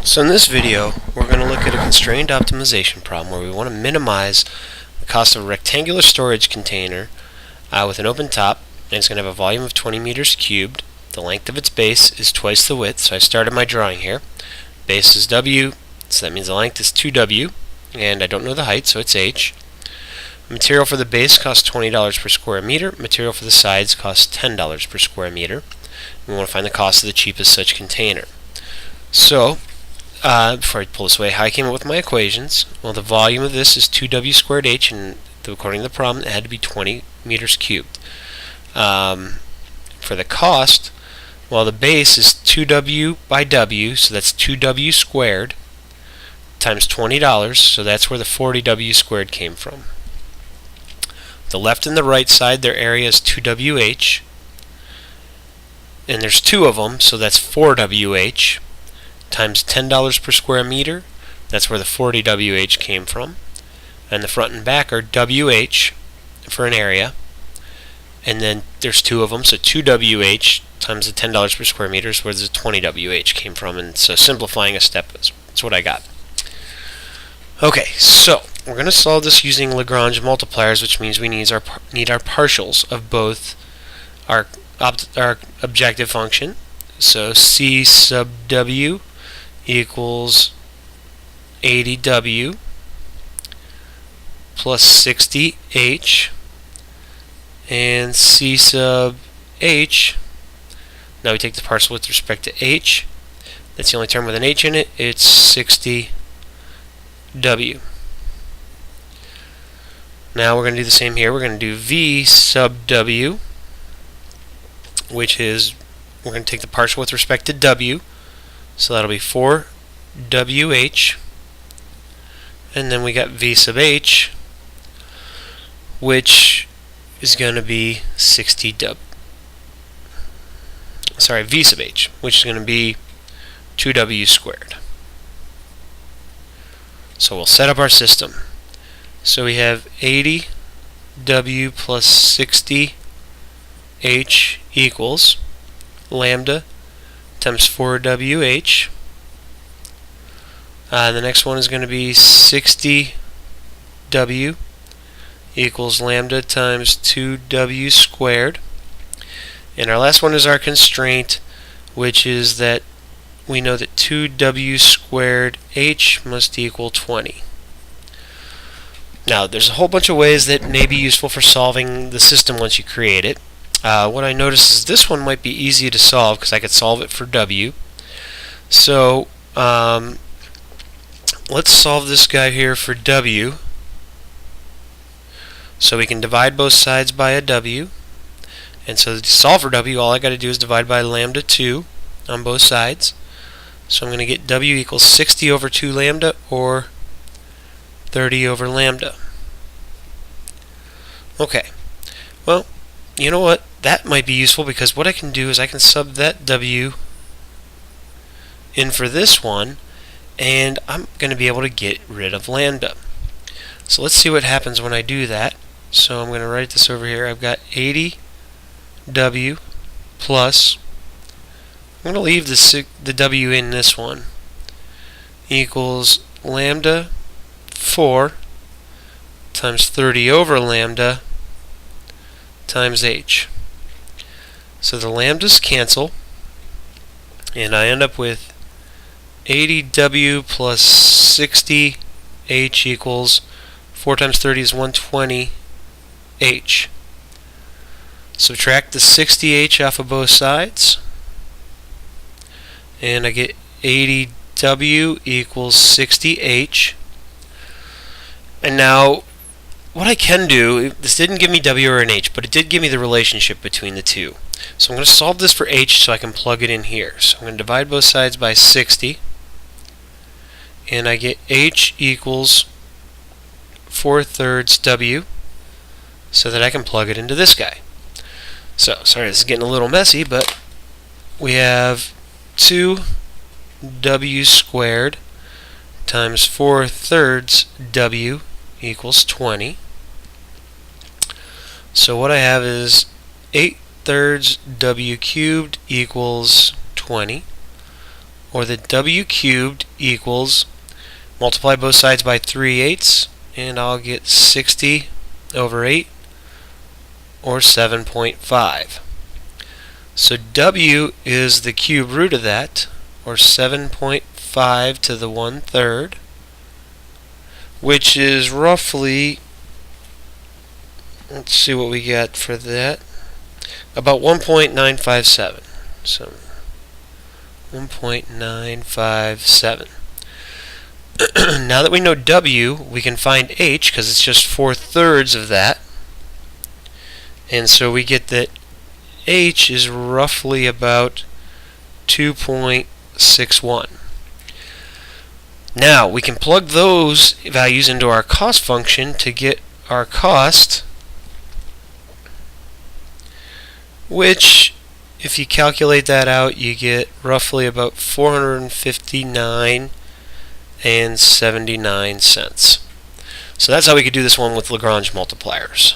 So in this video, we're going to look at a constrained optimization problem where we want to minimize the cost of a rectangular storage container with an open top, and it's going to have a volume of 20 meters cubed. The length of its base is twice the width, so I started my drawing here. Base is W, so that means the length is 2W, and I don't know the height, so it's H. Material for the base costs $20 per square meter. Material for the sides costs $10 per square meter. We want to find the cost of the cheapest such container. So, before I pull this away, how I came up with my equations. Well, the volume of this is 2W squared H, and according to the problem, it had to be 20 meters cubed. For the cost, well, the base is 2W by W, so that's 2W squared, times $20, so that's where the 40W squared came from. The left and the right side, their area is 2WH, and there's two of them, so that's 4WH, times $10 per square meter. That's where the 40WH came from. And the front and back are WH for an area. And then there's two of them, so 2WH times the $10 per square meter is where the 20WH came from. And so simplifying a step is what I got. Okay, so we're going to solve this using Lagrange multipliers, which means we need our partials of both our objective function. So C sub W equals 80W plus 60H, and C sub H, now we take the partial with respect to H, that's the only term with an H in it, it's 60W. Now we're going to do the same here. We're going to do V sub W, which is, we're going to take the partial with respect to W, so that'll be 4WH, and then we got V sub H, which is going to be 60W. Sorry, V sub H, which is going to be 2W squared. So we'll set up our system. So we have 80W plus 60H equals lambda times 4WH. The next one is going to be 60W equals lambda times 2W squared. And our last one is our constraint, which is that we know that 2W squared H must equal 20. Now, there's a whole bunch of ways that may be useful for solving the system once you create it. What I noticed is this one might be easy to solve because I could solve it for W. So let's solve this guy here for W. So we can divide both sides by a W. And so to solve for W, all I got to do is divide by lambda 2 on both sides. So I'm going to get W equals 60 over 2 lambda, or 30 over lambda. Okay. Well, you know what? That might be useful because what I can do is I can sub that W in for this one, and I'm going to be able to get rid of lambda. So let's see what happens when I do that. So I'm going to write this over here. I've got 80W plus, I'm going to leave the W in this one, equals lambda 4 times 30 over lambda times H. So the lambdas cancel, and I end up with 80W plus 60H equals 4 times 30 is 120H. Subtract the 60H off of both sides, and I get 80W equals 60H. And now, what I can do, this didn't give me W or an H, but it did give me the relationship between the two. So I'm going to solve this for H so I can plug it in here. So I'm going to divide both sides by 60, and I get H equals 4/3 W, so that I can plug it into this guy. So, sorry, this is getting a little messy, but we have 2W squared times 4/3 W equals 20. So what I have is 8/3 W cubed equals 20. or the W cubed equals, multiply both sides by 3/8, and I'll get 60 over 8, or 7.5. So W is the cube root of that, or 7.5 to the 1/3, which is roughly, let's see what we get for that, about 1.957. So 1.957. Now that we know W, we can find H because it's just 4/3 of that. And so we get that H is roughly about 2.61. Now we can plug those values into our cost function to get our cost, which, if you calculate that out, you get roughly about 459.79 cents. So that's how we could do this one with Lagrange multipliers.